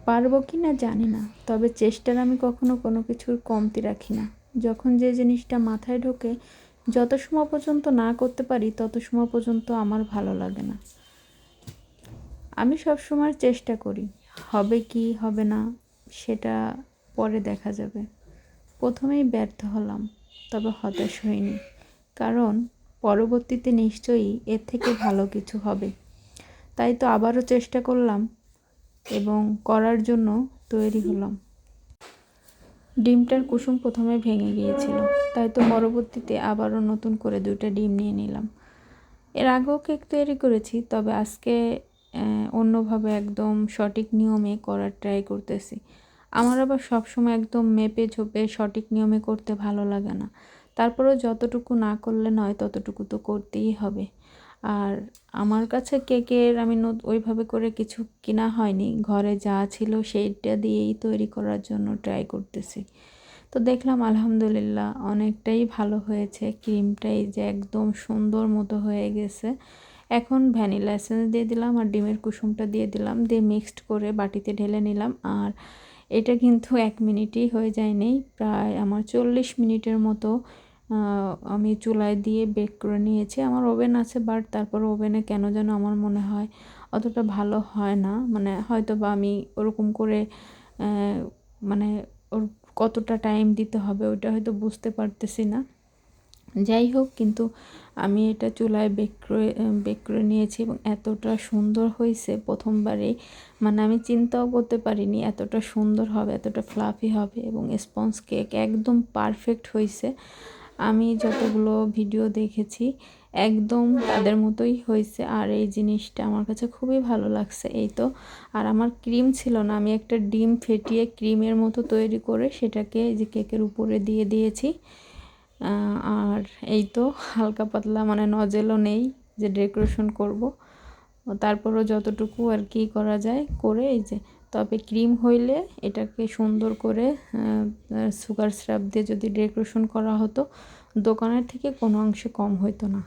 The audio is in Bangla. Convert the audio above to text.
পারবো কি না জানি না, তবে চেষ্টার আমি কখনো কোনো কিছুর কমতি রাখি না। যখন যে জিনিসটা মাথায় ঢোকে, যত সময় পর্যন্ত না করতে পারি তত সময় পর্যন্ত আমার ভালো লাগে না। আমি সব সময় চেষ্টা করি, হবে কি হবে না সেটা পরে দেখা যাবে। প্রথমেই ব্যর্থ হলাম, তবে হতাশ হইনি, কারণ পরবর্তীতে নিশ্চয়ই এর থেকে ভালো কিছু হবে। তাই তো আবারও চেষ্টা করলাম এবং করার জন্য তৈরি হলাম। ডিমটার কুসুম প্রথমে ভেঙে গিয়েছিল, তাই তো পরবর্তীতে আবারও নতুন করে 2টা ডিম নিয়ে নিলাম। এর আগেও কেক তৈরি করেছি, তবে আজকে অন্যভাবে একদম সঠিক নিয়মে করার ট্রাই করতেছি। আমার আবার সবসময় একদম মেপে ঝোপে সঠিক নিয়মে করতে ভালো লাগে না। তারপরেও যতটুকু না করলে নয় ততটুকু তো করতেই হবে। আর আমার কাছে কেকের আমি ওইভাবে করে কিছু কিনা হয়নি, ঘরে যা ছিল সেইটা দিয়েই তৈরি করার জন্য ট্রাই করতেছি। তো দেখলাম আলহামদুলিল্লাহ অনেকটাই ভালো হয়েছে। ক্রিমটাই যে একদম সুন্দর মতো হয়ে গেছে। এখন ভ্যানিলা এসেন্স দিয়ে দিলাম আর ডিমের কুসুমটা দিয়ে দিলাম, দিয়ে মিক্সড করে বাটিতে ঢেলে নিলাম। আর এটা কিন্তু 1 মিনিটই হয়ে যায়নি, প্রায় আমার 40 মিনিটের মতো আমি চুলায় দিয়ে বেক করে নিয়েছি। আমার ওভেন আছে, বাট তারপর ওভেনে কেন যেন আমার মনে হয় অতটা ভালো হয় না, মানে হয়তো বা আমি ওরকম করে মানে ওর কতটা টাইম দিতে হবে ওইটা হয়তো বুঝতে পারতেছি না। যাই হোক, কিন্তু আমি এটা চুলায় বেক করে নিয়েছি এবং এতটা সুন্দর হয়েছে প্রথমবারেই, মানে আমি চিন্তাও করতে পারিনি এতটা সুন্দর হবে, এতটা ফ্লাফি হবে এবং স্পঞ্জ কেক একদম পারফেক্ট হয়েছে। আমি যতগুলো ভিডিও দেখেছি একদম তাদের মতোই হয়েছে। আর এই জিনিসটা আমার কাছে খুবই ভালো লাগছে। এই তো, আর আমার ক্রিম ছিল না, আমি একটা ডিম ফেটিয়ে ক্রিমের মতো তৈরি করে সেটাকে এই যে কেকের উপরে দিয়ে দিয়েছি। আর এই তো হালকা পাতলা, মানে নজেলও নেই যে ডেকোরেশন করব, তারপরও যতটুকু আর কি করা যায় করে এই যে। তবে ক্রিম হইলে এটাকে সুন্দর করে সুগার সিরাপ দিয়ে যদি ডেকোরেশন করা হতো, দোকানের থেকে কোনো অংশে কম হতো না।